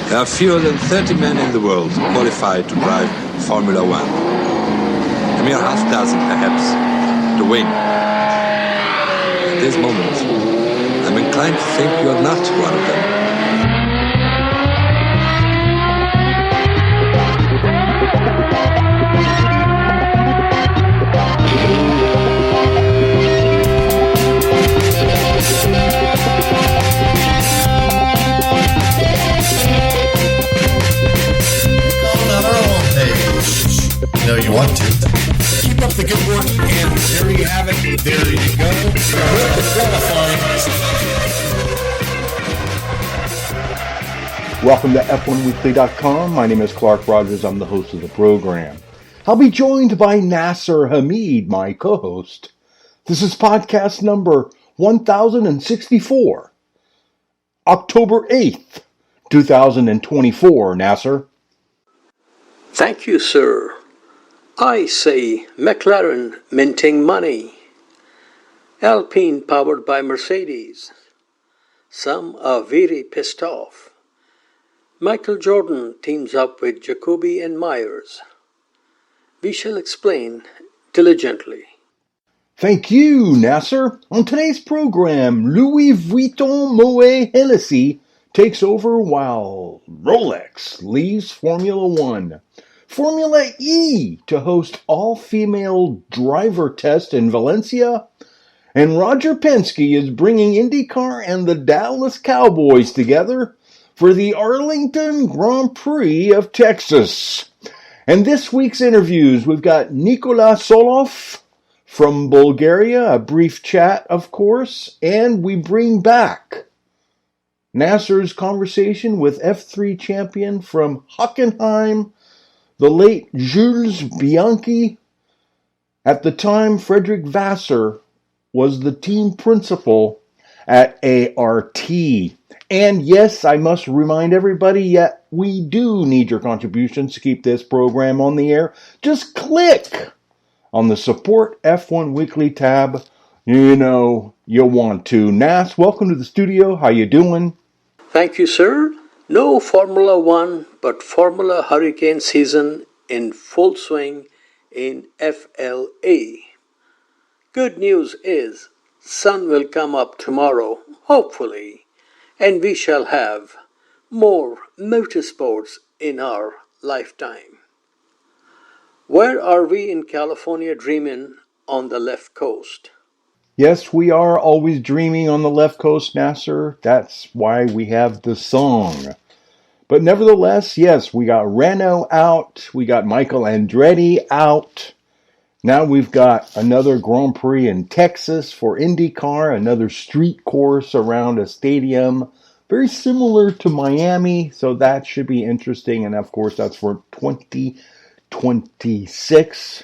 There are fewer than 30 men in the world qualified to drive Formula One. A mere half dozen, perhaps, to win. At this moment, I'm inclined to think you're not one of them. No, you want to. Keep up the good work, and there you have it. There you go. With the qualifying. Welcome to F1Weekly.com. My name is Clark Rogers. I'm the host of the program. I'll be joined by Nasir Hamid, my co-host. This is podcast number 1064, October 8th, 2024. Nasir? Thank you, sir. I say McLaren minting money. Alpine powered by Mercedes. Some are very pissed off. Michael Jordan teams up with Jacoby and Myers. We shall explain diligently. Thank you, Nasir. On today's program, Louis Vuitton Moet Hennessy takes over while Rolex leaves Formula One. Formula E to host all-female driver test in Valencia. And Roger Penske is bringing IndyCar and the Dallas Cowboys together for the Arlington Grand Prix of Texas. And this week's interviews, we've got Nikolai Tsolov from Bulgaria, a brief chat, of course, and we bring back Nasir's conversation with F3 champion from Hockenheim, the late Jules Bianchi. At the time, Frederick Vassar was the team principal at ART. And yes, I must remind everybody, yet we do need your contributions to keep this program on the air. Just click on the Support F1 Weekly tab. You know you'll want to. Nas, welcome to the studio. How you doing? Thank you, sir. No Formula One, but Formula Hurricane season in full swing in FLA. Good news is, sun will come up tomorrow, hopefully, and we shall have more motorsports in our lifetime. Where are we in California dreaming on the left coast? Yes, we are always dreaming on the left coast, Nasir. That's why we have the song. But nevertheless, yes, we got Renault out. We got Michael Andretti out. Now we've got another Grand Prix in Texas for IndyCar, another street course around a stadium. Very similar to Miami, so that should be interesting. And of course, that's for 2026.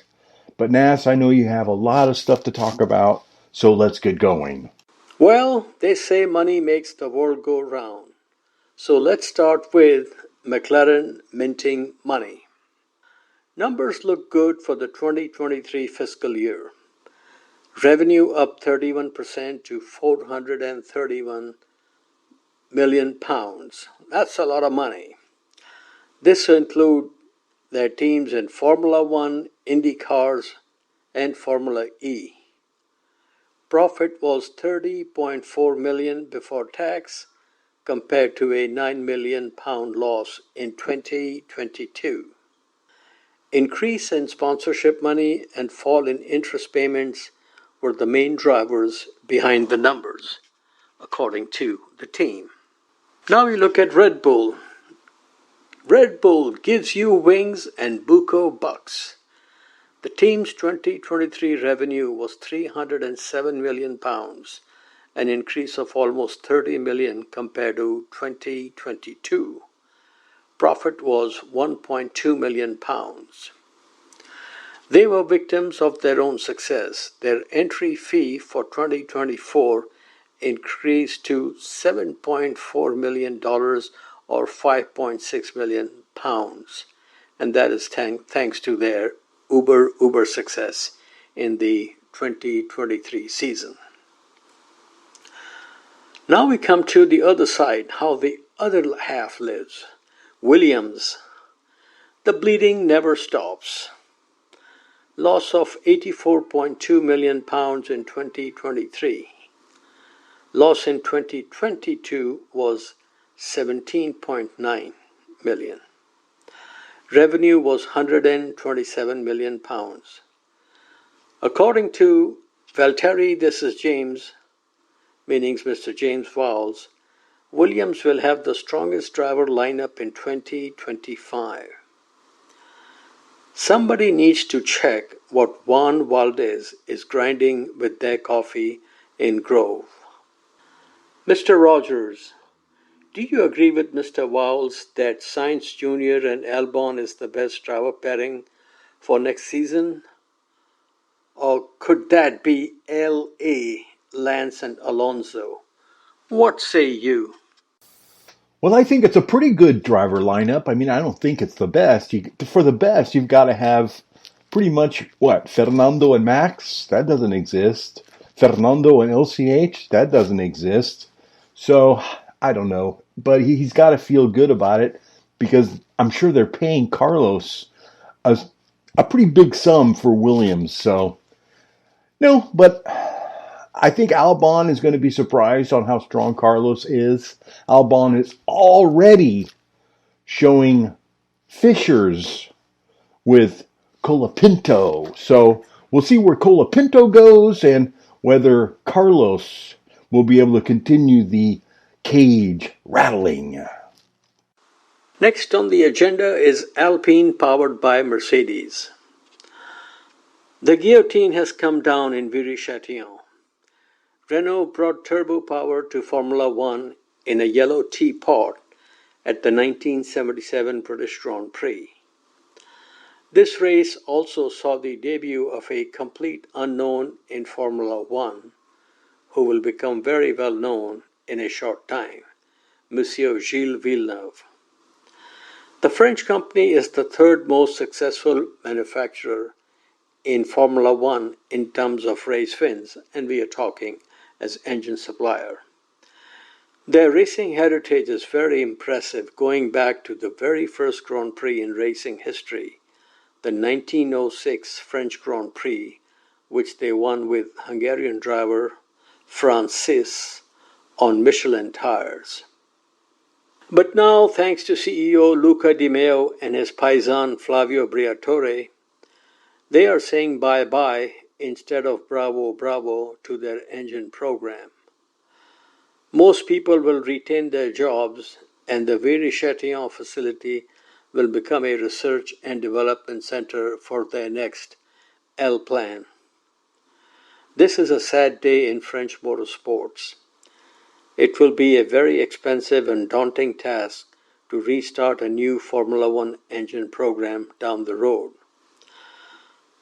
But Nas, I know you have a lot of stuff to talk about. So let's get going. Well, they say money makes the world go round. So let's start with McLaren minting money. Numbers look good for the 2023 fiscal year. Revenue up 31% to £431 million. That's a lot of money. This will include their teams in Formula One, IndyCars, and Formula E. Profit was £30.4 million before tax, compared to a £9 million loss in 2022. Increase in sponsorship money and fall in interest payments were the main drivers behind the numbers, according to the team. Now we look at Red Bull. Red Bull gives you wings and buco bucks. The team's 2023 revenue was £307 million, an increase of almost $30 million compared to 2022. Profit was £1.2 million. They were victims of their own success. Their entry fee for 2024 increased to $7.4 million or £5.6 million, and that is thanks to their uber success in the 2023 season. Now we come to the other side, how the other half lives. Williams. The bleeding never stops. Loss of £84.2 million in 2023. Loss in 2022 was £17.9 million. Revenue was £127 million. According to Valtteri, this is James, meaning Mr. James Vowles, Williams will have the strongest driver lineup in 2025. Somebody needs to check what Juan Valdez is grinding with their coffee in Grove. Mr. Rogers, do you agree with Mr. Vowles that Sainz Jr. and Albon is the best driver pairing for next season? Or could that be L.A., Lance and Alonso? What say you? Well, I think it's a pretty good driver lineup. I mean, I don't think it's the best. For the best, you've got to have pretty much, Fernando and Max? That doesn't exist. Fernando and LCH? That doesn't exist. So, I don't know. But he's got to feel good about it because I'm sure they're paying Carlos a pretty big sum for Williams. So, no, but I think Albon is going to be surprised on how strong Carlos is. Albon is already showing fissures with Colapinto. So we'll see where Colapinto goes and whether Carlos will be able to continue the cage rattling. Next on the agenda is Alpine powered by Mercedes. The guillotine has come down in Viry-Châtillon. Renault brought turbo power to Formula One in a yellow teapot at the 1977 British Grand Prix. This race also saw the debut of a complete unknown in Formula One, who will become very well known in a short time, Monsieur Gilles Villeneuve. The French company is the third most successful manufacturer in Formula One in terms of race wins, and we are talking as engine supplier. Their racing heritage is very impressive, going back to the very first Grand Prix in racing history, the 1906 French Grand Prix, which they won with Hungarian driver Francis on Michelin tires. But now, thanks to CEO Luca Di Meo and his paisan Flavio Briatore, they are saying bye-bye instead of bravo, bravo to their engine program. Most people will retain their jobs, and the Viry-Châtillon facility will become a research and development center for their next L plan. This is a sad day in French motorsports. It will be a very expensive and daunting task to restart a new Formula One engine program down the road.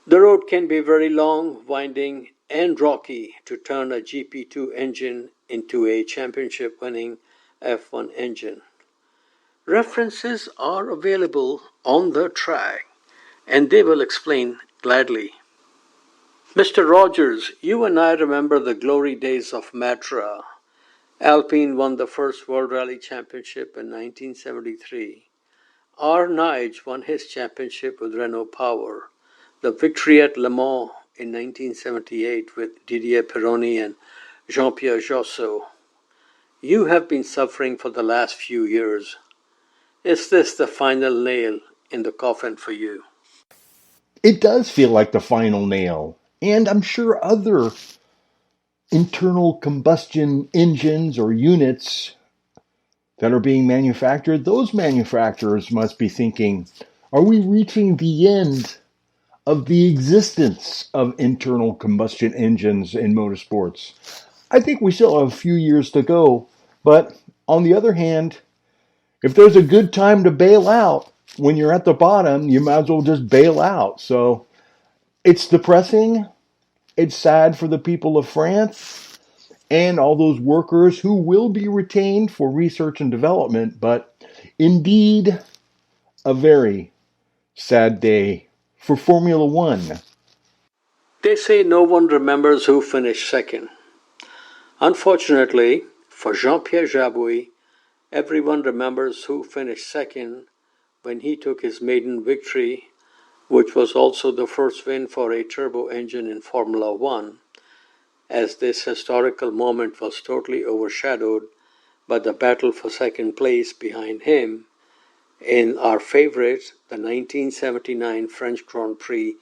The road can be very long, winding, and rocky to turn a GP2 engine into a championship-winning F1 engine. References are available on the track, and they will explain gladly. Mr. Rogers, you and I remember the glory days of Matra. Alpine won the first World Rally Championship in 1973. R. Nige won his championship with Renault Power. The victory at Le Mans in 1978 with Didier Pironi and Jean-Pierre Josso. You have been suffering for the last few years. Is this the final nail in the coffin for you? It does feel like the final nail. And I'm sure other internal combustion engines or units that are being manufactured, those manufacturers must be thinking, are we reaching the end of the existence of internal combustion engines in motorsports? I think we still have a few years to go, but on the other hand, if there's a good time to bail out, when you're at the bottom, you might as well just bail out. So it's depressing. It's sad for the people of France and all those workers who will be retained for research and development, but indeed a very sad day for Formula One. They say no one remembers who finished second. Unfortunately, for Jean-Pierre Jabouille, everyone remembers who finished second when he took his maiden victory, which was also the first win for a turbo engine in Formula One, as this historical moment was totally overshadowed by the battle for second place behind him in our favorite, the 1979 French Grand Prix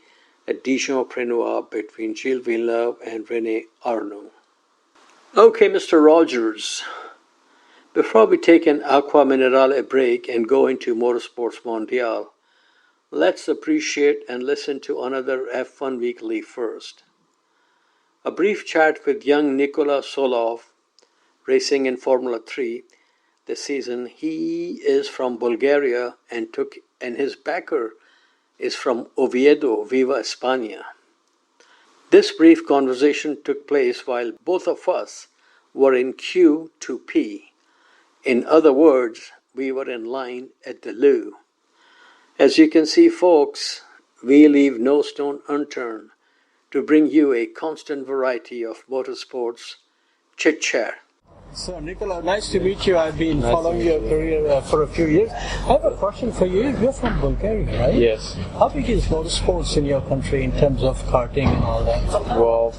at Dijon-Prenois between Gilles Villeneuve and René Arnoux. Okay, Mr. Rogers, before we take an Aqua Minerale break and go into Motorsports Mondial, let's appreciate and listen to another F1 Weekly first. A brief chat with young Nikolai Tsolov, racing in Formula 3 this season. He is from Bulgaria and his backer is from Oviedo, Viva España. This brief conversation took place while both of us were in Q2P. In other words, we were in line at the loo. As you can see, folks, we leave no stone unturned to bring you a constant variety of motorsports chit-chat. So, Nicola, nice to meet you. I've been following your career for a few years. I have a question for you. You're from Bulgaria, right? Yes. How big is motorsports in your country in terms of karting and all that? Well,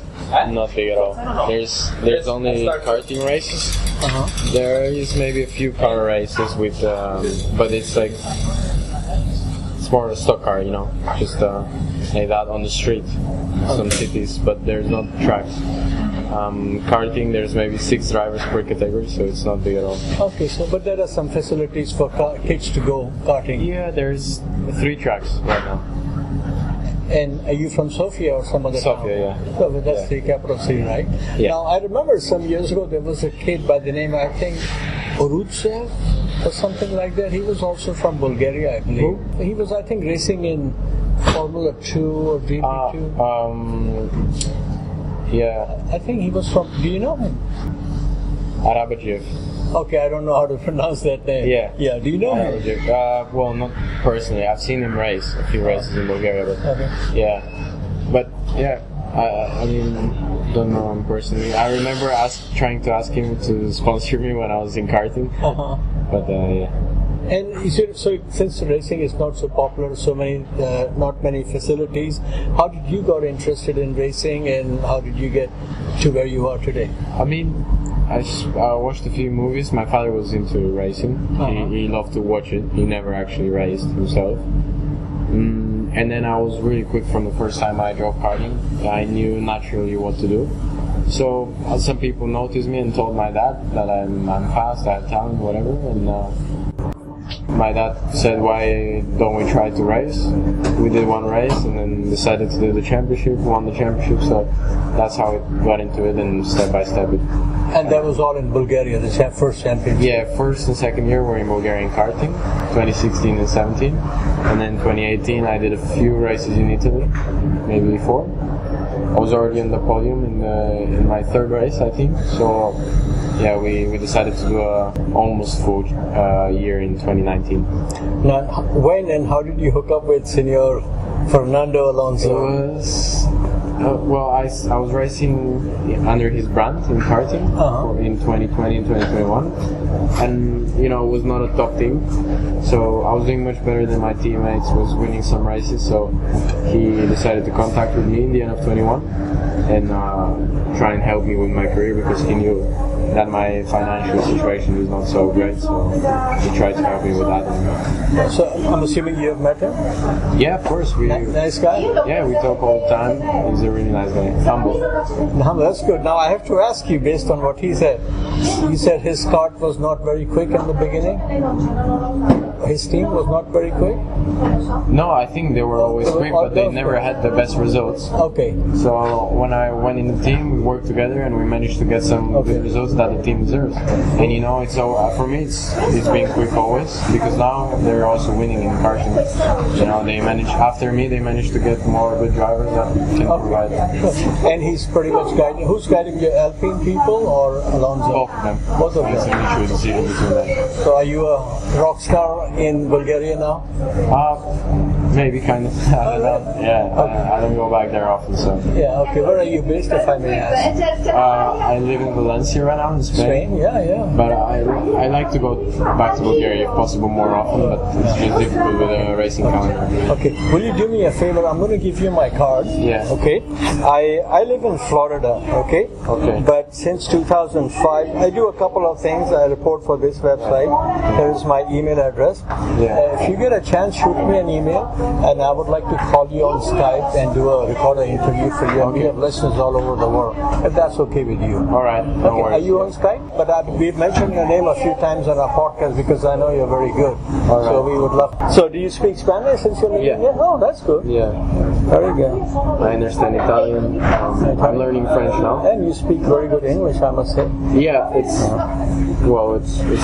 not big at all. There's only karting races. There is maybe a few car races with, but it's like it's more a stock car, just like that on the street, some cities, but there's not tracks. Karting, there's maybe 6 drivers per category, so it's not big at all. Okay, but there are some facilities for kids to go karting. Yeah, there's 3 tracks right now. And are you from Sofia or some other town? Sofia, yeah. So that's the capital city, right? Yeah. Now, I remember some years ago there was a kid by the name, I think, Orutsev or something like that. He was also from Bulgaria, I believe. Who? He was, I think, racing in Formula 2 or GP2. Yeah. I think he was from, do you know him? Arabadjev. Okay, I don't know how to pronounce that name. Yeah. Yeah, do you know him? Well, not personally. I've seen him race a few races in Bulgaria, but yeah. But yeah, I mean, don't know him personally. I remember trying to ask him to sponsor me when I was in karting. But yeah. And so since racing is not so popular, not many facilities, how did you got interested in racing and how did you get to where you are today? I mean, I watched a few movies. My father was into racing. He loved to watch it. He never actually raced himself. And then I was really quick from the first time I drove karting. I knew naturally what to do. So some people noticed me and told my dad that I'm fast, I have talent, whatever. And my dad said, why don't we try to race? We did one race and then decided to do the championship, won the championship, so that's how it got into it, and step by step it. And that was all in Bulgaria, the first championship? Yeah, first and second year were in Bulgarian karting, 2016 and 17. And then 2018 I did a few races in Italy, maybe 4. I was already on the podium in my 3rd race, I think, so yeah, we decided to do a almost full year in 2019. Now, when and how did you hook up with Senor Fernando Alonso? It was well, I was racing under his brand in karting in 2020 and 2021, and it was not a top team, so I was doing much better than my teammates, was winning some races, so he decided to contact with me in the end of 21 and try and help me with my career, because he knew that my financial situation is not so great, so he tried to help me with that. So I'm assuming you have met him? Yeah, of course. Nice guy? Yeah, we talk all the time. He's a really nice guy. Humble. No, that's good. Now I have to ask you, based on what he said. He said his kart was not very quick in the beginning? His team was not very quick? No, I think they were always quick, but they never had the best results. Okay. So when I went in the team, we worked together and we managed to get some good results that the team deserves. And it's so for me, it's being quick always, because now they're also winning in karting. After me, they managed to get more good drivers that can provide. And he's pretty much guiding. Who's guiding you, Alpine people or Alonso? Both of them. Both of them. It's a mutual decision between them. So are you a rock star in Bulgaria now? Maybe kind of. I don't know. Yeah, I don't go back there often, so. Yeah, okay. Where are you based, if I may ask? I live in Valencia right now in Spain. Yeah. But I like to go back to Bulgaria if possible more often, but it's just difficult with a racing calendar. Okay. Will you do me a favor? I'm going to give you my card. Yeah. Okay. I live in Florida. Okay. Okay. But since 2005, I do a couple of things. I report for this website. Here is my email address. Yeah. If you get a chance, shoot me an email, and I would like to call you on Skype and record an interview for you. And we have listeners all over the world, if that's okay with you. All right. No Okay. worries. Are you on Skype? But we've mentioned your name a few times on our podcast because I know you're very good. All right. So we would love. So do you speak Spanish since you're living here? Oh, that's good. Yeah. Very good. I understand Italian. I'm learning French now. And you speak very good English, I must say. Yeah, it's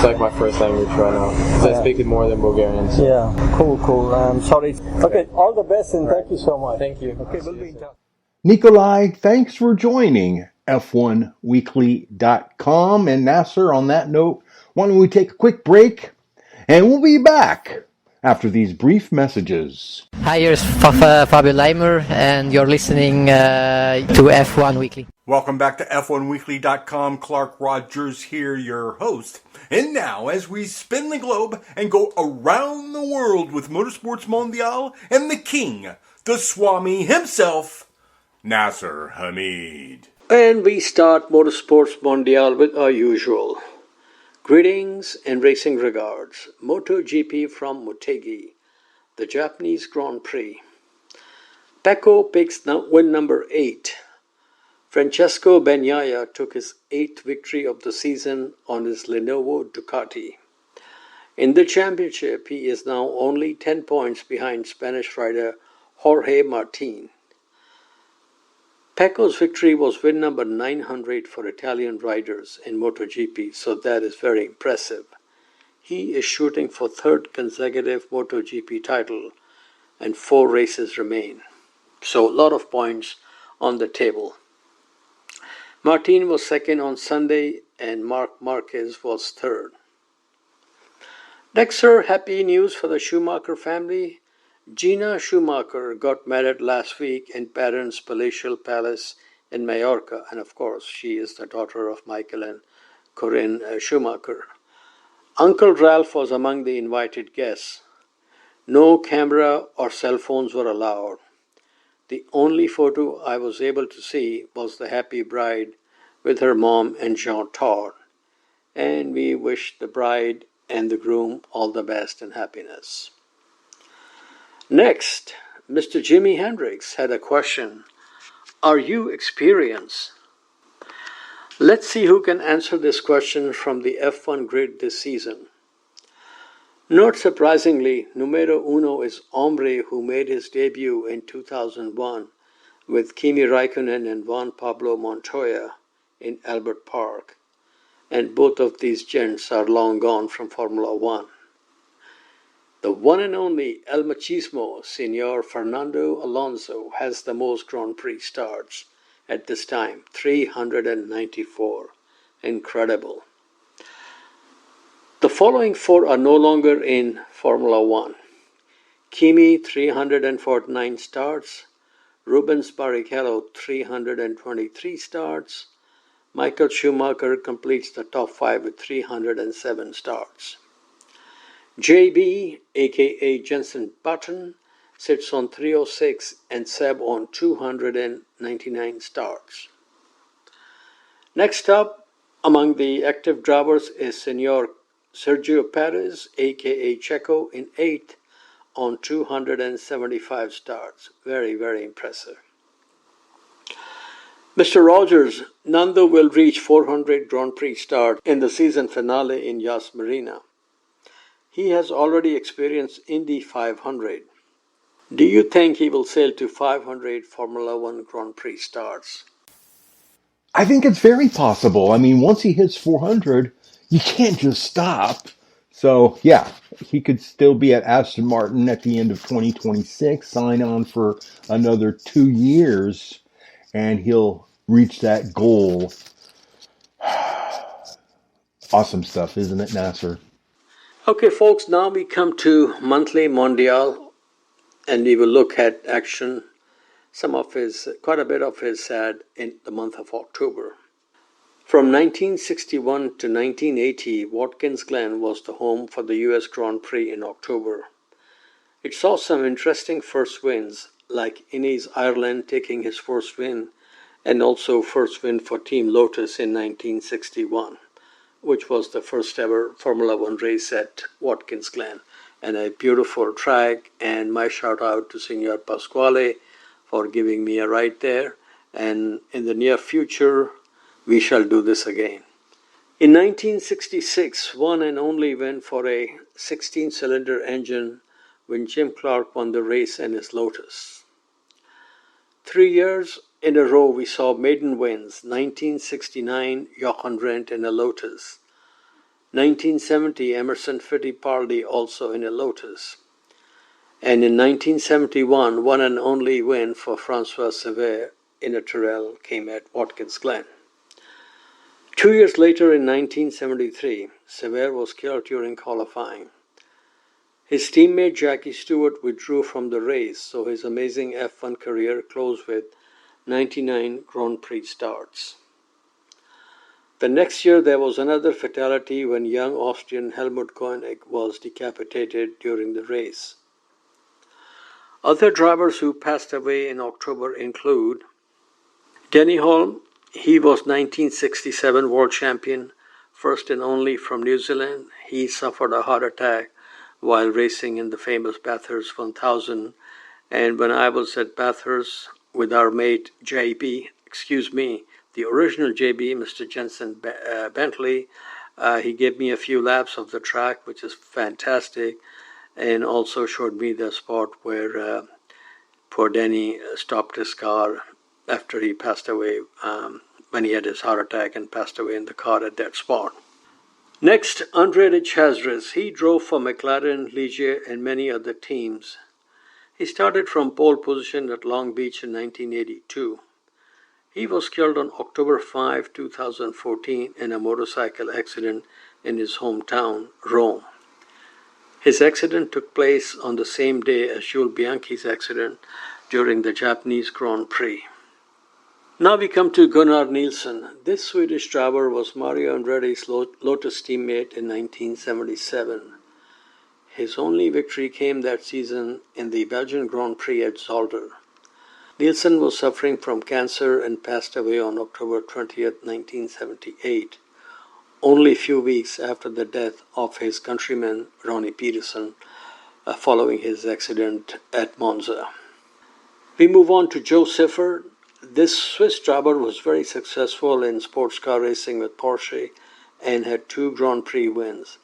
like my first language right now. So I speak it more than Bulgarian. So. Yeah, cool. I'm sorry. Okay, all the best and thank you so much. Thank you. Okay, we'll be in touch. Nikolai, thanks for joining F1Weekly.com. And Nasir, on that note, why don't we take a quick break? And we'll be back after these brief messages. Hi, here's Fabio Leimer, and you're listening to F1 Weekly. Welcome back to F1Weekly.com. Clark Rogers here, your host. And now, as we spin the globe and go around the world with Motorsports Mondial and the king, the Swami himself, Nasir Hamid. And we start Motorsports Mondial with our usual. Greetings and racing regards. MotoGP from Motegi, the Japanese Grand Prix. Pecco picks win number 8. Francesco Bagnaia took his 8th victory of the season on his Lenovo Ducati. In the championship, he is now only 10 points behind Spanish rider Jorge Martin. Pecco's victory was win number 900 for Italian riders in MotoGP, so that is very impressive. He is shooting for 3rd consecutive MotoGP title, and 4 races remain. So a lot of points on the table. Martin was 2nd on Sunday, and Marc Marquez was 3rd. Next, sir, happy news for the Schumacher family. Gina Schumacher got married last week in parents' palatial palace in Mallorca, and of course, she is the daughter of Michael and Corinne Schumacher. Uncle Ralph was among the invited guests. No camera or cell phones were allowed. The only photo I was able to see was the happy bride with her mom and Jean Todt, and we wish the bride and the groom all the best and happiness. Next, Mr. Jimi Hendrix had a question. Are you experienced? Let's see who can answer this question from the F1 grid this season. Not surprisingly, numero uno is Ombre, who made his debut in 2001 with Kimi Raikkonen and Juan Pablo Montoya in Albert Park, and both of these gents are long gone from Formula One. The one and only El Machismo, Senor Fernando Alonso, has the most Grand Prix starts at this time, 394. Incredible. The following 4 are no longer in Formula One. Kimi, 349 starts. Rubens Barrichello, 323 starts. Michael Schumacher completes the top 5 with 307 starts. JB, aka Jenson Button, sits on 306 and Seb on 299 starts. Next up, among the active drivers is Senor Sergio Perez, aka Checo, in 8th on 275 starts. Very, very impressive. Mr. Rogers, Nando will reach 400 Grand Prix starts in the season finale in Yas Marina. He has already experienced Indy 500. Do you think he will sail to 500 Formula One Grand Prix starts? I think it's very possible. I mean, once he hits 400, you can't just stop. So, yeah, he could still be at Aston Martin at the end of 2026, sign on for another 2 years, and he'll reach that goal. Awesome stuff, isn't it, Nasir? Okay, folks, now we come to Monthly Mondial. and we will look at action, quite a bit of his had in the month of October. From 1961 to 1980, Watkins Glen was the home for the US Grand Prix in October. It saw some interesting first wins, like Innes Ireland taking his first win, and also first win for Team Lotus in 1961, which was the first ever Formula One race at Watkins Glen, and a beautiful track. And my shout out to Signor Pasquale for giving me a ride there, and in the near future we shall do this again. In 1966, one and only win for a 16-cylinder engine when Jim Clark won the race in his Lotus. 3 years in a row we saw maiden wins. 1969, Jochen Rindt in a Lotus. 1970, Emerson Fittipaldi also in a Lotus. And in 1971, one and only win for Francois Sever in a Tyrrell came at Watkins Glen. 2 years later, in 1973, Sever was killed during qualifying. His teammate Jackie Stewart withdrew from the race, so his amazing F1 career closed with 99 Grand Prix starts. The next year, there was another fatality when young Austrian Helmut Koenig was decapitated during the race. Other drivers who passed away in October include Denny Hulme. He was 1967 world champion, first and only from New Zealand. He suffered a heart attack while racing in the famous Bathurst 1000. And when I was at Bathurst with our mate JB, the original JB, Mr. Jensen Bentley, he gave me a few laps of the track, which is fantastic, and also showed me the spot where poor Denny stopped his car after he passed away, when he had his heart attack and passed away in the car at that spot. Next, André de Chazres. He drove for McLaren, Ligier, and many other teams. He started from pole position at Long Beach in 1982. He was killed on October 5, 2014 in a motorcycle accident in his hometown, Rome. His accident took place on the same day as Jules Bianchi's accident during the Japanese Grand Prix. Now we come to Gunnar Nilsson. This Swedish driver was Mario Andretti's Lotus teammate in 1977. His only victory came that season in the Belgian Grand Prix at Zolder. Nilsson was suffering from cancer and passed away on October 20, 1978, only a few weeks after the death of his countryman Ronnie Peterson following his accident at Monza. We move on to Joe Siffert. This Swiss driver was very successful in sports car racing with Porsche and had 2 Grand Prix wins,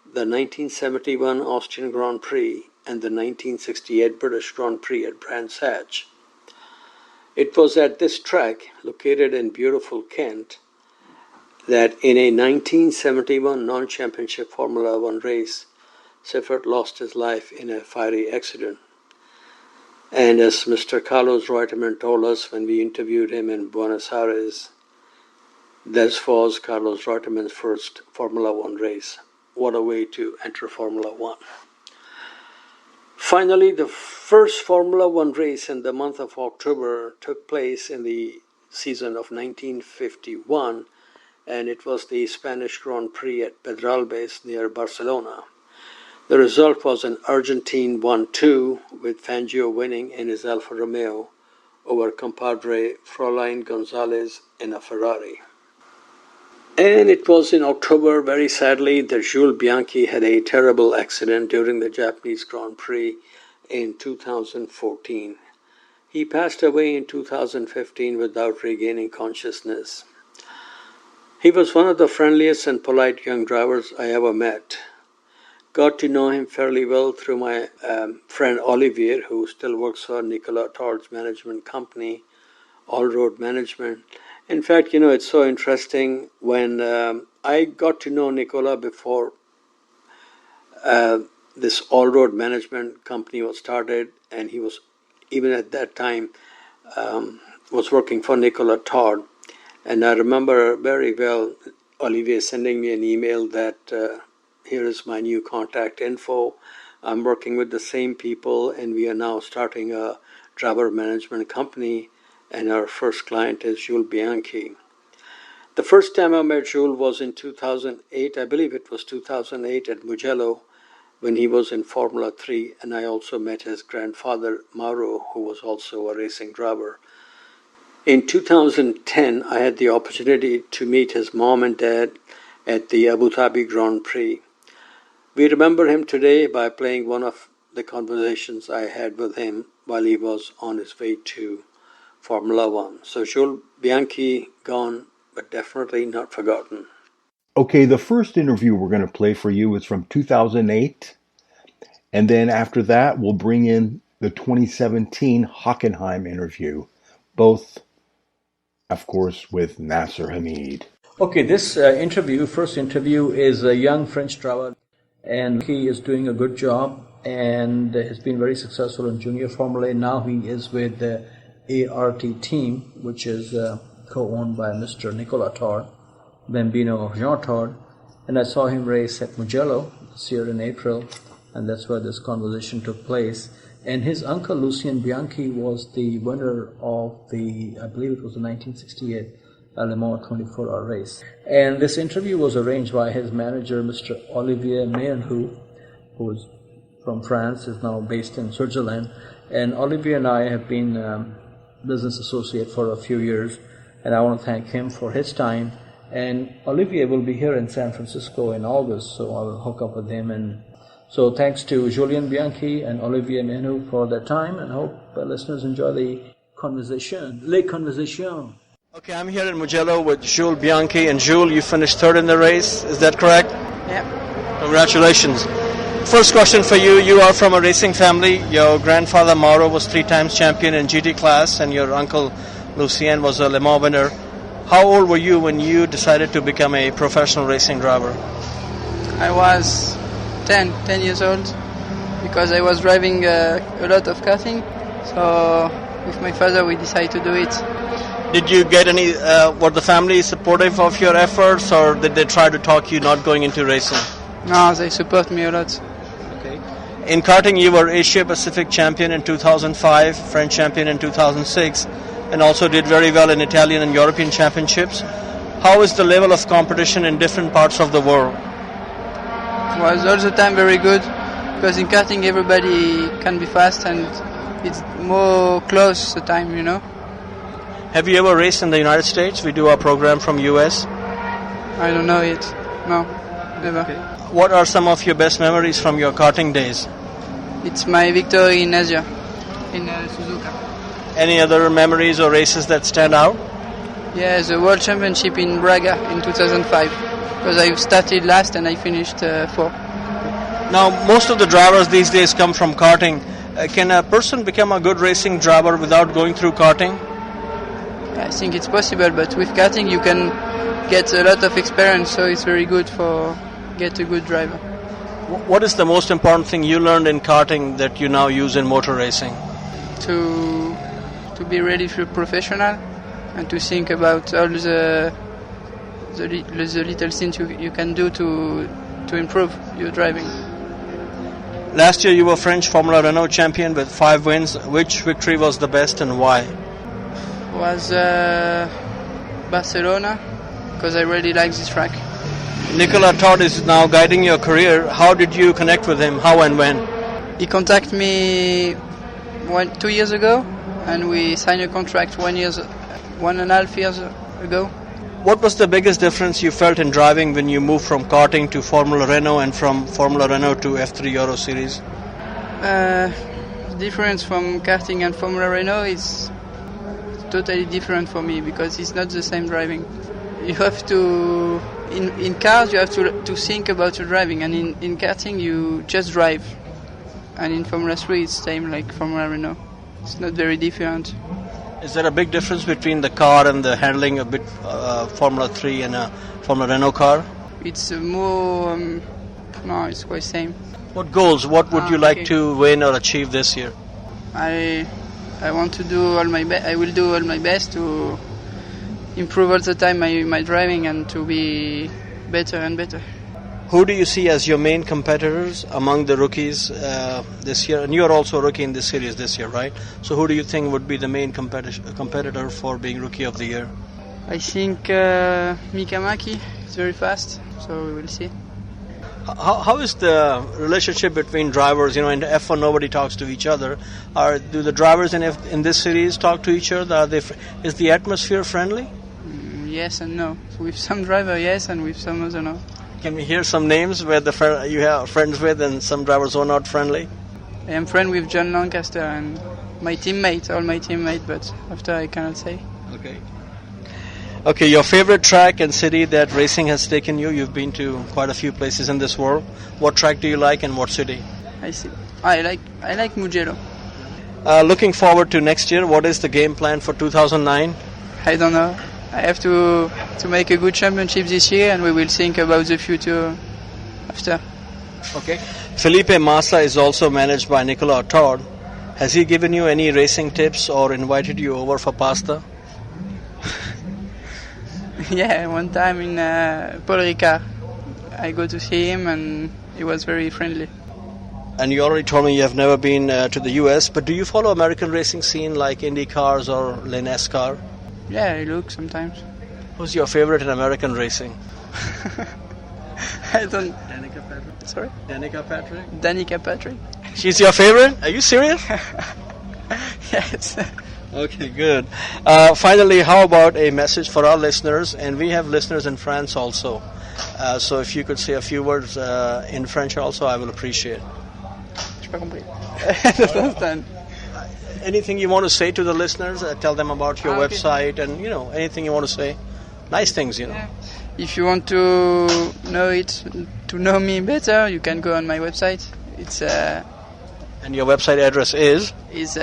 the 1971 Austrian Grand Prix and the 1968 British Grand Prix at Brands Hatch. It was at this track, located in beautiful Kent, that in a 1971 non-championship Formula One race, Siffert lost his life in a fiery accident. And as Mr. Carlos Reutemann told us when we interviewed him in Buenos Aires, this was Carlos Reutemann's first Formula One race. What a way to enter Formula One. Finally, the first Formula One race in the month of October took place in the season of 1951, and it was the Spanish Grand Prix at Pedralbes near Barcelona. The result was an Argentine 1-2, with Fangio winning in his Alfa Romeo over compadre Fräulein González in a Ferrari. And it was in October, very sadly, that Jules Bianchi had a terrible accident during the Japanese Grand Prix in 2014. He passed away in 2015 without regaining consciousness. He was one of the friendliest and polite young drivers I ever met. Got to know him fairly well through my friend Olivier, who still works for Nikolai Tsolov management company, All Road Management. In fact, it's so interesting. When I got to know Nicola before this All Road Management company was started, and he was, even at that time, was working for Nicola Todd. And I remember very well Olivier sending me an email that here is my new contact info. I'm working with the same people, and we are now starting a driver management company, and our first client is Jules Bianchi. The first time I met Jules was in 2008, I believe it was 2008 at Mugello, when he was in Formula 3, and I also met his grandfather, Mauro, who was also a racing driver. In 2010, I had the opportunity to meet his mom and dad at the Abu Dhabi Grand Prix. We remember him today by playing one of the conversations I had with him while he was on his way to Formula One. So Jules Bianchi gone, but definitely not forgotten. Okay, the first interview we're going to play for you is from 2008. And then after that, we'll bring in the 2017 Hockenheim interview. Both, of course, with Nasir Hamid. Okay, this first interview is a young French driver, and he is doing a good job and has been very successful in junior Formula A. Now he is with the ART team, which is co-owned by Mr. Nikolai Tsolov, Bambino Jean Tsolov, and I saw him race at Mugello this year in April, and that's where this conversation took place. And his uncle Lucien Bianchi was the winner of the, I believe it was the 1968 Le Mans 24-hour race. And this interview was arranged by his manager, Mr. Olivier Meilhout, who is from France, is now based in Switzerland. And Olivier and I have been business associate for a few years, and I want to thank him for his time. And Olivier will be here in San Francisco in August, so I will hook up with him. And so thanks to Julien Bianchi and Olivier Meilhout for their time, and I hope listeners enjoy the conversation. Les conversations. Okay, I'm here in Mugello with Jules Bianchi, and Jules, you finished third in the race, is that correct? Yeah. Congratulations. First question for you, you are from a racing family. Your grandfather Mauro was 3 times champion in GT class, and your uncle Lucien was a Le Mans winner. How old were you when you decided to become a professional racing driver? I was 10 years old, because I was driving a lot of karting, so with my father we decided to do it. Did you get any, were the family supportive of your efforts, or did they try to talk you not going into racing? No, they support me a lot. Okay. In karting you were Asia Pacific champion in 2005, French champion in 2006, and also did very well in Italian and European championships. How is the level of competition in different parts of the world? It was all the time very good, because in karting everybody can be fast and it's more close the time, you know. Have you ever raced in the United States? We do our program from US. I don't know it. No, never. Okay. What are some of your best memories from your karting days? It's my victory in Asia, in Suzuka. Any other memories or races that stand out? Yeah, the World Championship in Braga in 2005, because I started last and I finished 4. Now, most of the drivers these days come from karting. Can a person become a good racing driver without going through karting? I think it's possible, but with karting you can get a lot of experience, so it's very good for get a good driver. What is the most important thing you learned in karting that you now use in motor racing? To be ready for professional and to think about all the little things you can do to improve your driving. Last year you were French Formula Renault champion with 5 wins. Which victory was the best and why? Was Barcelona, because I really like this track. Nikolai Tsolov is now guiding your career. How did you connect with him? How and when? He contacted me 2 years ago, and we signed a contract 1.5 years ago. What was the biggest difference you felt in driving when you moved from karting to Formula Renault and from Formula Renault to F3 Euro Series? The difference from karting and Formula Renault is totally different for me, because it's not the same driving. You have to, in cars you have to think about your driving, and in karting you just drive. And in Formula 3 it's same like Formula Renault. It's not very different. Is there a big difference between the car and the handling a bit Formula 3 and a Formula Renault car? It's more, no, it's quite same. What goals, what would you like to win or achieve this year? I want to do all my best. I will do all my best to improve all the time my driving and to be better and better. Who do you see as your main competitors among the rookies this year? And you are also a rookie in this series this year, right? So who do you think would be the main competitor for being Rookie of the Year? I think Mika Maki is very fast, so we will see. How is the relationship between drivers? You know, in the F1 nobody talks to each other. Do the drivers in this series talk to each other? Is the atmosphere friendly? Yes and no. With some driver, yes, and with some other, no. Can we hear some names where you have friends with and some drivers who are not friendly? I am friend with John Lancaster and my teammate, but after I cannot say. Okay, your favorite track and city that racing has taken you? You've been to quite a few places in this world. What track do you like and what city? I see. I like Mugello. Looking forward to next year, what is the game plan for 2009? I don't know. I have to make a good championship this year, and we will think about the future after. Okay. Felipe Massa is also managed by Nikolai Tsolov. Has he given you any racing tips or invited you over for pasta? Yeah, one time in Paul Ricard, I go to see him, and he was very friendly. And you already told me you have never been to the US, but do you follow American racing scene like Indy cars or NASCAR? Yeah, I look sometimes. Who's your favorite in American racing? I don't... Danica Patrick? Sorry? Danica Patrick? Danica Patrick. She's your favorite? Are you serious? Yes. Okay, good. Finally, how about a message for our listeners? And we have listeners in France also. So if you could say a few words in French also, I will appreciate. J'ai pas compris. I don't understand. Anything you want to say to the listeners? Tell them about your website and, you know, anything you want to say. Nice things, you know. Yeah. If you want to know me better, you can go on my website. It's and your website address is? Is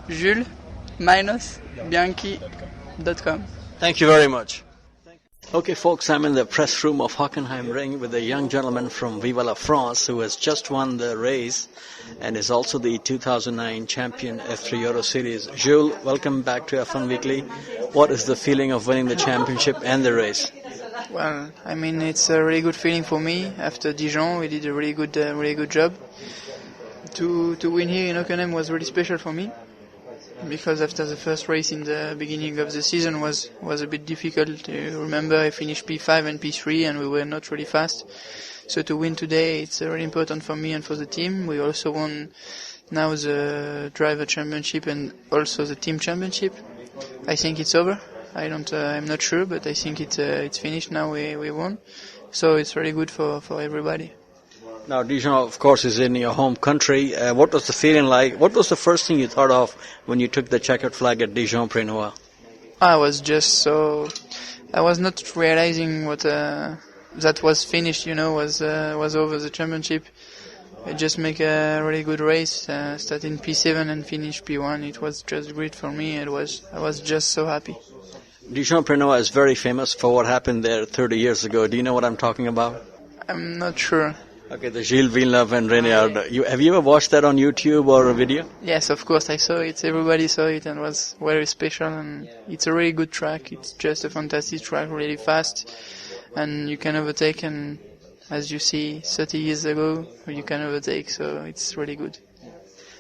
Jules-Bianchi.com. Thank you very much. Okay, folks, I'm in the press room of Hockenheim Ring with a young gentleman from Viva la France who has just won the race and is also the 2009 champion F3 Euro Series. Jules, welcome back to F1 Weekly. What is the feeling of winning the championship and the race? Well, I mean, it's a really good feeling for me. After Dijon, we did a really good job. To win here in Hockenheim was really special for me, because after the first race in the beginning of the season was a bit difficult. Remember, I finished P5 and P3 and we were not really fast. So to win today, it's really important for me and for the team. We also won now the driver championship and also the team championship. I think it's over. I'm not sure, but I think it's finished now. We won. So it's really good for everybody. Now, Dijon, of course, is in your home country. What was the feeling like? What was the first thing you thought of when you took the checkered flag at Dijon-Prenois? I was not realizing what that was finished. was over the championship. I just make a really good race, start in P7 and finish P1. It was just great for me. I was just so happy. Dijon-Prenois is very famous for what happened there 30 years ago. Do you know what I'm talking about? I'm not sure. Okay, the Gilles Villeneuve and Reynard. Have you ever watched that on YouTube or a video? Yes, of course I saw it. Everybody saw it and it was very special. And it's a really good track. It's just a fantastic track, really fast. And you can overtake. And as you see, 30 years ago, you can overtake. So it's really good.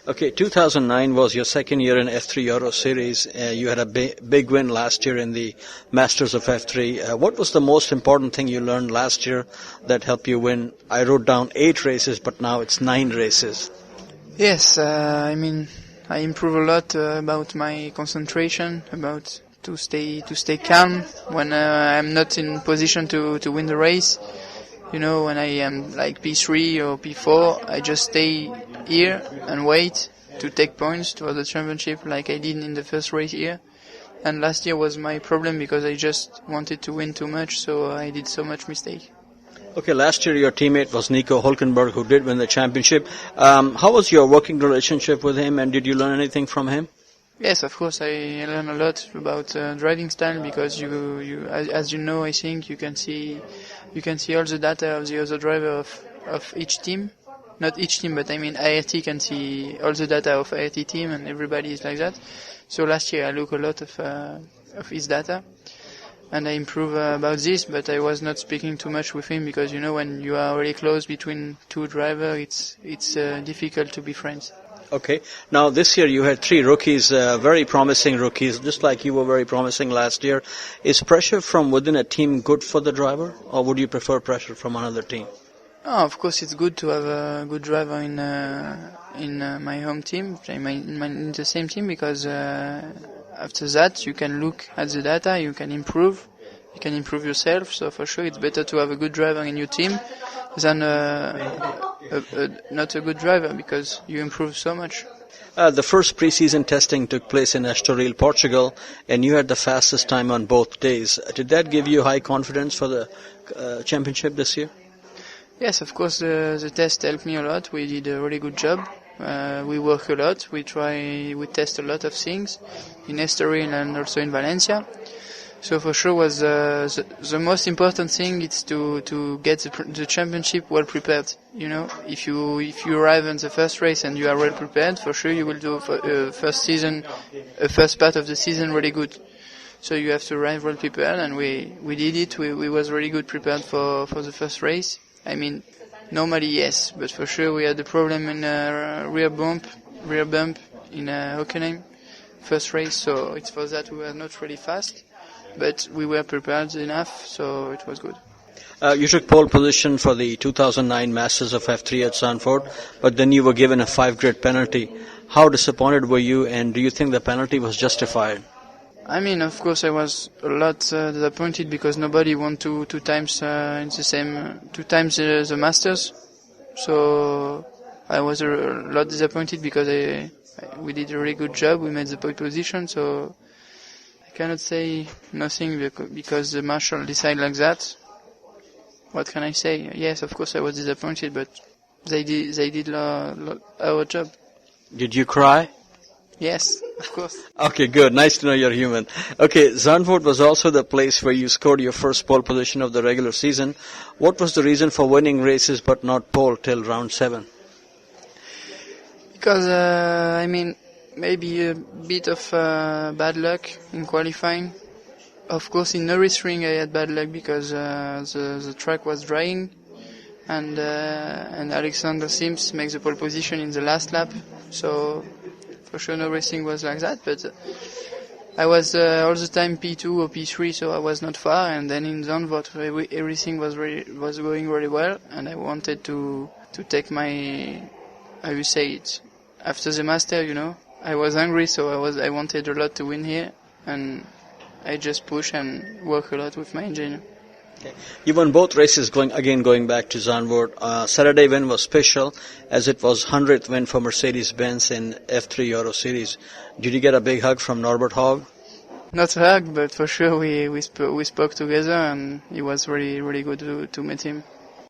Okay, 2009 was your second year in F3 Euro Series. You had a big win last year in the Masters of F3. What was the most important thing you learned last year that helped you win? I wrote down 8 races, but now it's 9 races. Yes, I improve a lot about my concentration, about to stay calm when I'm not in position to win the race. When I am like P3 or P4, I just stay here and wait to take points for the championship like I did in the first race here. And last year was my problem because I just wanted to win too much, so I did so much mistake. Okay, last year your teammate was Nico Hülkenberg, who did win the championship. How was your working relationship with him, and did you learn anything from him? Yes, of course, I learned a lot about driving style because as you know, I think you can see all the data of the other driver of each team. Not each team, but I mean ART can see all the data of ART team, and everybody is like that. So last year I looked a lot of his data, and I improve about this, but I was not speaking too much with him because, you know, when you are really close between two drivers, it's difficult to be friends. Okay. Now this year you had 3 rookies, very promising rookies, just like you were very promising last year. Is pressure from within a team good for the driver, or would you prefer pressure from another team? Oh, of course, it's good to have a good driver in my home team, in the same team, because after that you can look at the data, you can improve yourself. So for sure, it's better to have a good driver in your team than not a good driver, because you improve so much. The first pre-season testing took place in Estoril, Portugal, and you had the fastest time on both days. Did that give you high confidence for the championship this year? Yes, of course, the test helped me a lot. We did a really good job. We work a lot. We test a lot of things in Estoril and also in Valencia. So for sure was the most important thing is to get the championship well prepared. You know, if you arrive in the first race and you are well prepared, for sure you will do first part of the season really good. So you have to arrive well prepared, and we did it. We was really good prepared for the first race. I mean, normally yes, but for sure we had a problem in rear bump in Hockenheim first race. So it's for that we were not really fast, but we were prepared enough, so it was good. You took pole position for the 2009 Masters of F3 at Zandvoort, but then you were given a 5-grid penalty. How disappointed were you, and do you think the penalty was justified? I mean, of course, I was a lot disappointed because nobody won two times the Masters. So I was a lot disappointed because we did a really good job. We made the pole position, so I cannot say nothing because the marshal decided like that. What can I say? Yes, of course, I was disappointed, but they did our job. Did you cry? Yes, of course. Okay, good. Nice to know you're human. Okay, Zandvoort was also the place where you scored your first pole position of the regular season. What was the reason for winning races but not pole till round 7? Because, I mean, maybe a bit of bad luck in qualifying. Of course, in Nürburgring I had bad luck because the track was drying, and Alexander Sims makes the pole position in the last lap. So for sure, no racing was like that, but I was all the time P2 or P3, so I was not far. And then in Zandvoort, everything was going really well, and I wanted to take my, how you say it, after the master, you know. I was hungry, so I wanted a lot to win here, and I just push and work a lot with my engineer. Okay. You won both races going back to Zandvoort. Saturday win was special as it was 100th win for Mercedes-Benz in F3 Euro Series. Did you get a big hug from Norbert Haug? Not a hug, but for sure we spoke together, and it was really, really good to meet him.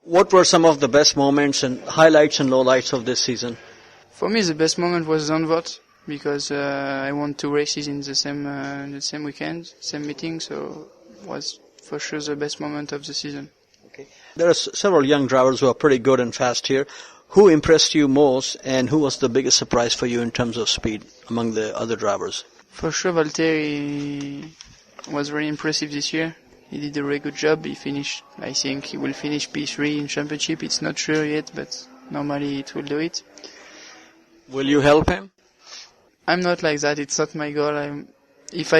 What were some of the best moments and highlights and lowlights of this season? For me, the best moment was Zandvoort, because I won 2 races in the same weekend, same meeting, so it was for sure the best moment of the season. Okay. There are several young drivers who are pretty good and fast here. Who impressed you most, and who was the biggest surprise for you in terms of speed among the other drivers? For sure, Valtteri was very impressive this year. He did a very good job. I think he will finish P3 in championship. It's not sure yet, but normally it will do it. Will you help him? I'm not like that. It's not my goal. If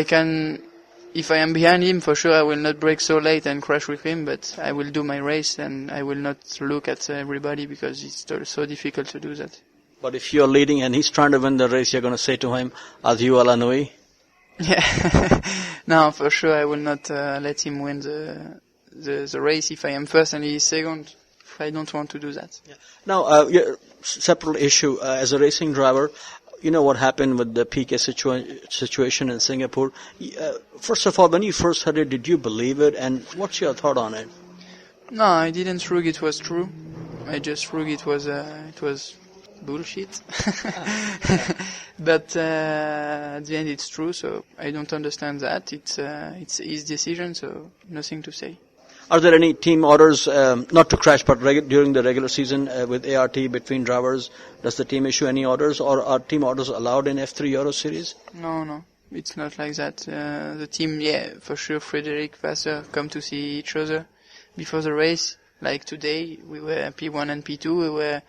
I am behind him, for sure I will not brake so late and crash with him, but I will do my race and I will not look at everybody because it's so difficult to do that. But if you're leading and he's trying to win the race, you're going to say to him, adieu à la nuit? Yeah. No, for sure I will not let him win the race if I am first and he is second. I don't want to do that. Yeah. Now, separate issue, as a racing driver, you know what happened with the Piquet situation in Singapore. First of all, when you first heard it, did you believe it? And what's your thought on it? No, I didn't think it was true. I just thought it was bullshit. But at the end, it's true. So I don't understand that. It's his decision. So nothing to say. Are there any team orders, not to crash, but during the regular season with ART between drivers? Does the team issue any orders, or are team orders allowed in F3 Euro Series? No. It's not like that. The team, yeah, for sure, Frederic, Vasseur come to see each other before the race. Like today, we were P1 and P2. We were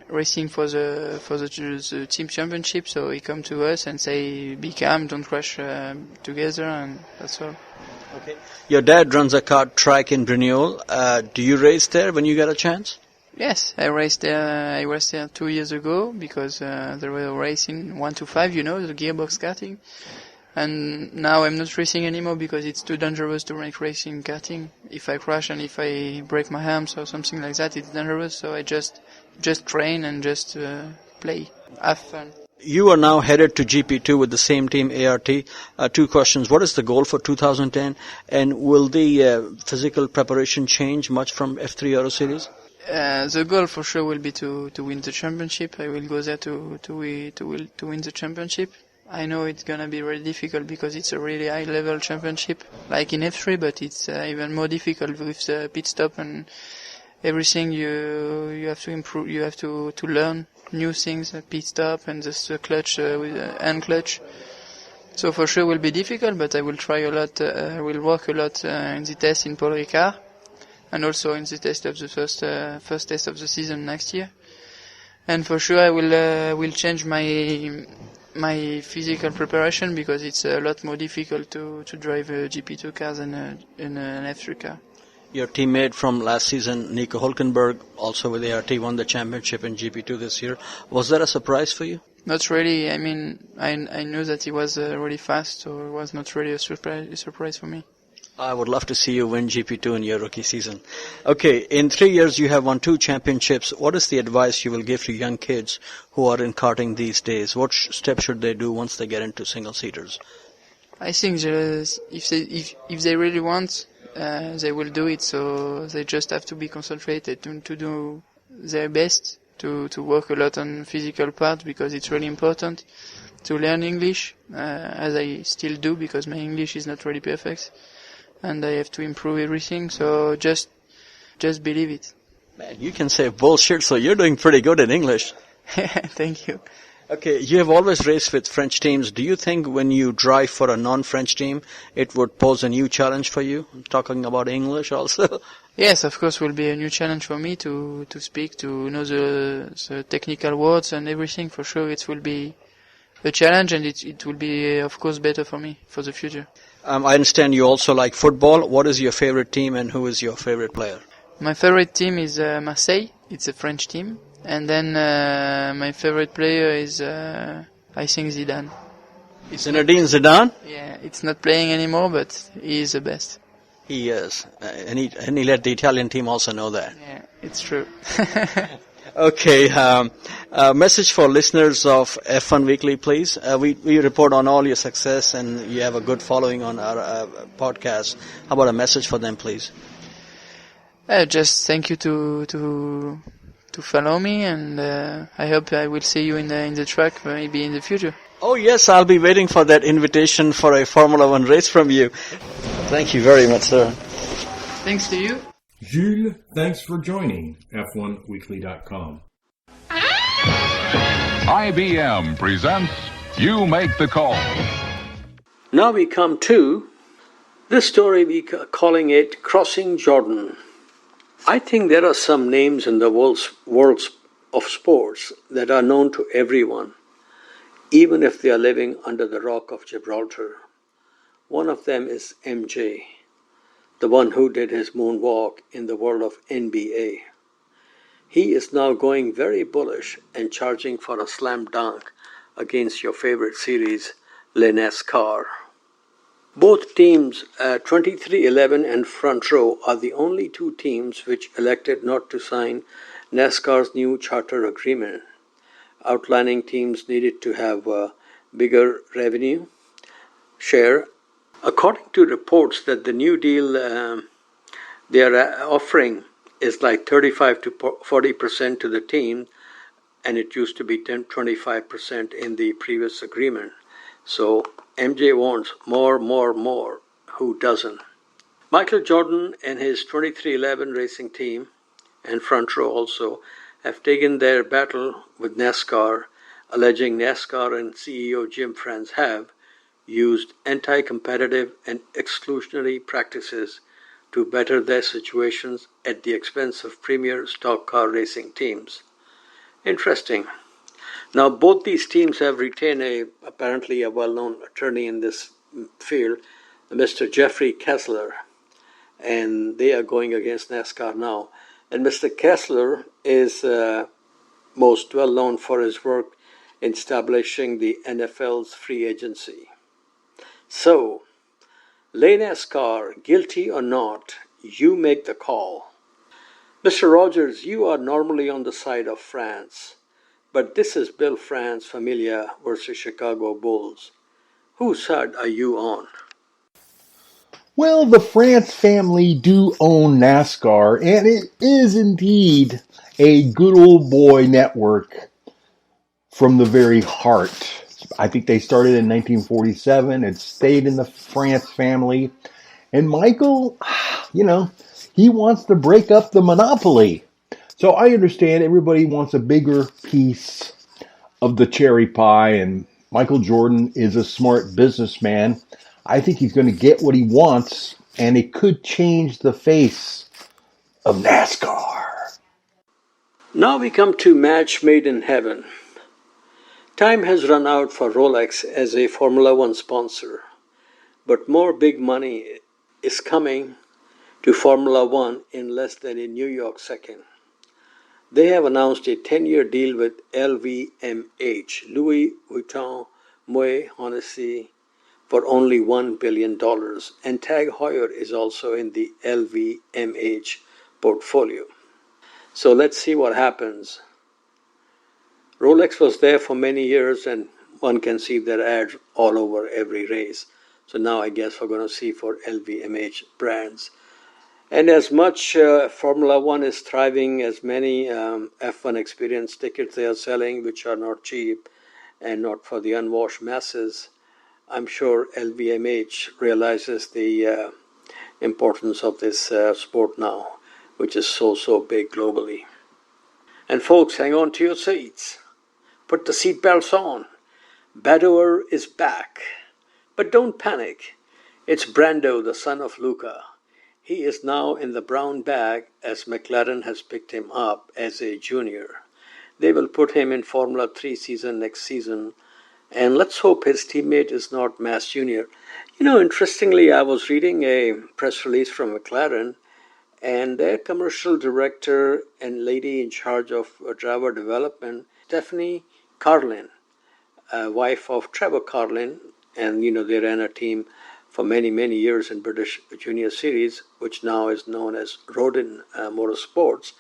racing for the team championship. So he come to us and say, "Be calm, don't crash together," and that's all. Okay. Your dad runs a kart track in Brignoles. Do you race there when you get a chance? Yes, I raced there. I was there 2 years ago because they were racing 1 to 5, the gearbox karting. And now I'm not racing anymore because it's too dangerous to make racing karting. If I crash and if I break my arms or something like that, it's dangerous. So I just train and just play, have fun. You are now headed to GP2 with the same team, ART. 2 questions. What is the goal for 2010? And will the physical preparation change much from F3 Euro Series? The goal for sure will be to win the championship. I will go there to win the championship. I know it's gonna be really difficult because it's a really high level championship, like in F3, but it's even more difficult with the pit stop and everything. You have to improve. You have to learn new things, pit stop and the clutch with hand clutch. So for sure will be difficult, but I will try a lot. I will work a lot in the test in Paul Ricard, and also in the test of the first test of the season next year. And for sure I will change my physical preparation because it's a lot more difficult to drive a GP2 car than an F3 car. Your teammate from last season, Nico Hülkenberg, also with ART, won the championship in GP2 this year. Was that a surprise for you? Not really. I mean, I knew that he was really fast, so it was not really a surprise for me. I would love to see you win GP2 in your rookie season. Okay, in 3 years you have won 2 championships. What is the advice you will give to young kids who are in karting these days? What steps should they do once they get into single-seaters? I think if they really want, they will do it. So they just have to be concentrated to do their best, to work a lot on physical part because it's really important to learn English, as I still do because my English is not really perfect. And I have to improve everything, so just believe it. Man, you can say bullshit, so you're doing pretty good in English. Thank you. Okay, you have always raced with French teams. Do you think when you drive for a non-French team, it would pose a new challenge for you? I'm talking about English also. Yes, of course, will be a new challenge for me to speak, to know the technical words and everything. For sure, it will be a challenge, and it will be, of course, better for me for the future. I understand you also like football. What is your favorite team and who is your favorite player? My favorite team is Marseille. It's a French team. And then my favorite player is, I think, Zidane. Zinedine Zidane? Yeah, it's not playing anymore, but he is the best. He is. And he let the Italian team also know that. Yeah, it's true. Okay, message for listeners of F1 Weekly, please. We report on all your success and you have a good following on our podcast. How about a message for them, please? Just thank you to follow me, and I hope I will see you in the track maybe in the future. Oh yes, I'll be waiting for that invitation for a Formula 1 race from you. Thank you very much, sir. Thanks to you. Jules, thanks for joining F1Weekly.com. IBM presents You Make the Call. Now we come to this story, we calling it Crossing Jordan. I think there are some names in the worlds of sports that are known to everyone, even if they are living under the rock of Gibraltar. One of them is MJ, the one who did his moonwalk in the world of NBA. He is now going very bullish and charging for a slam dunk against your favorite series, NASCAR. Both teams, 2311 and Front Row, are the only 2 teams which elected not to sign NASCAR's new charter agreement, outlining teams needed to have a bigger revenue share. According to reports that the new deal they are offering is like 35 to 40% to the team, and it used to be 25% in the previous agreement. So MJ wants more. Who doesn't? Michael Jordan and his 2311 racing team and Front Row also have taken their battle with NASCAR alleging NASCAR and CEO Jim France have used anti-competitive and exclusionary practices to better their situations at the expense of premier stock car racing teams. Interesting. Now, both these teams have retained apparently a well-known attorney in this field, Mr. Jeffrey Kessler, and they are going against NASCAR now. And Mr. Kessler is most well known for his work in establishing the NFL's free agency. So, lay NASCAR, guilty or not, you make the call. Mr. Rogers, you are normally on the side of France, but this is Bill France Familia versus Chicago Bulls. Whose side are you on? Well, the France family do own NASCAR, and it is indeed a good old boy network from the very heart. I think they started in 1947 and stayed in the France family. And Michael, he wants to break up the monopoly. So I understand everybody wants a bigger piece of the cherry pie, and Michael Jordan is a smart businessman. I think he's going to get what he wants, and it could change the face of NASCAR. Now we come to match made in heaven. Time has run out for Rolex as a Formula One sponsor, but more big money is coming to Formula One in less than a New York second. They have announced a 10-year deal with LVMH, Louis Vuitton Moet Hennessy, for only $1 billion, and Tag Heuer is also in the LVMH portfolio. So let's see what happens. Rolex was there for many years, and one can see their ads all over every race. So now I guess we're going to see for LVMH brands. And as much Formula One is thriving, as many F1 experience tickets they are selling, which are not cheap and not for the unwashed masses, I'm sure LVMH realizes the importance of this sport now, which is so big globally. And folks, hang on to your seats. Put the seatbelts on. Badoer is back. But don't panic. It's Brando, the son of Luca. He is now in the brown bag as McLaren has picked him up as a junior. They will put him in Formula 3 season next season, and let's hope his teammate is not Mass Jr. Interestingly, I was reading a press release from McLaren, and their commercial director and lady in charge of driver development, Stephanie Carlin, wife of Trevor Carlin, and they ran a team for many years in British Junior Series, which now is known as Rodin Motorsports.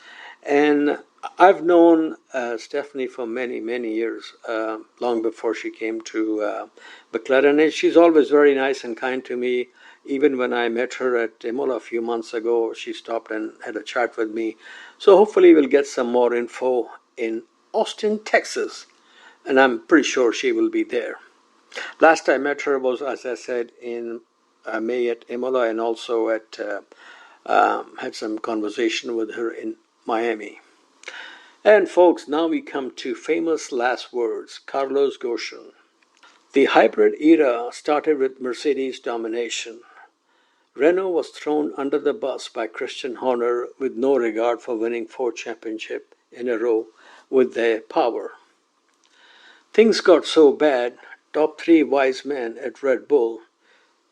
And I've known Stephanie for many years, long before she came to McLaren, and she's always very nice and kind to me. Even when I met her at Imola a few months ago, she stopped and had a chat with me. So hopefully we'll get some more info in Austin, Texas, and I'm pretty sure she will be there. Last I met her was, as I said, in May at Imola, and also had some conversation with her in Miami. And folks, now we come to famous last words, Carlos Ghosn. The hybrid era started with Mercedes' domination. Renault was thrown under the bus by Christian Horner with no regard for winning 4 championships in a row with their power. Things got so bad, top 3 wise men at Red Bull,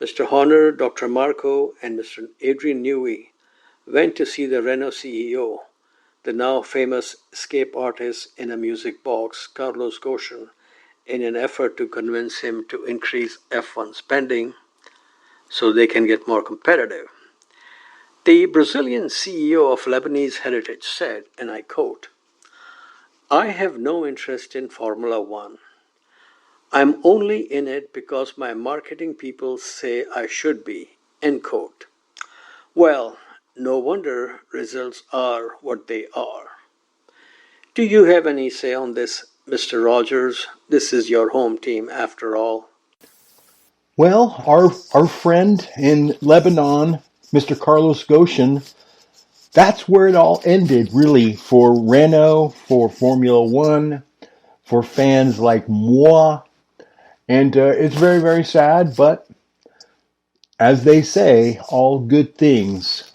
Mr. Horner, Dr. Marco, and Mr. Adrian Newey, went to see the Renault CEO, the now famous escape artist in a music box, Carlos Ghosn, in an effort to convince him to increase F1 spending so they can get more competitive. The Brazilian CEO of Lebanese heritage said, and I quote, "I have no interest in Formula One. I'm only in it because my marketing people say I should be," end quote. Well, no wonder results are what they are. Do you have any say on this, Mr. Rogers? This is your home team after all. Well, our friend in Lebanon, Mr. Carlos Ghosn, that's where it all ended, really, for Renault, for Formula One. for fans like moi. And it's very, very sad, but as they say, all good things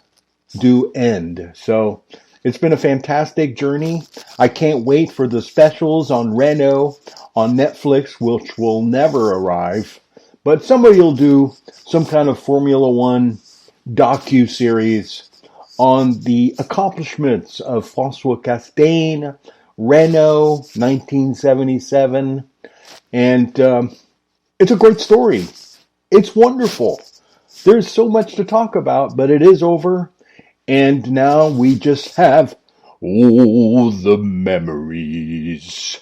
do end. So it's been a fantastic journey. I can't wait for the specials on Renault on Netflix, which will never arrive. But somebody will do some kind of Formula One docu-series on the accomplishments of François Castaigne, Renault, 1977. And it's a great story. It's wonderful. There's so much to talk about, but it is over. And now we just have all the memories.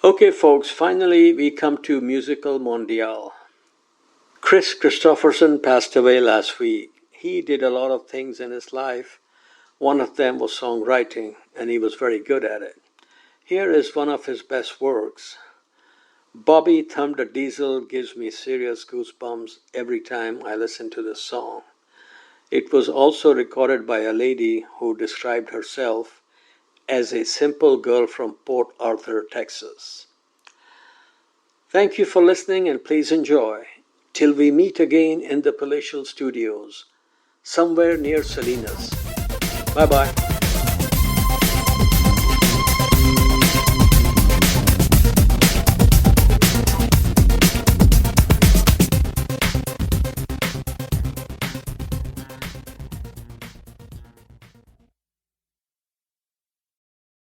Okay, folks, finally we come to Musical Mondial. Chris Christopherson passed away last week. He did a lot of things in his life. One of them was songwriting, and he was very good at it. Here is one of his best works. Bobby Thumb the Diesel gives me serious goosebumps every time I listen to this song. It was also recorded by a lady who described herself as a simple girl from Port Arthur, Texas. Thank you for listening and please enjoy. Till we meet again in the Palatial Studios, somewhere near Salinas. Bye-bye.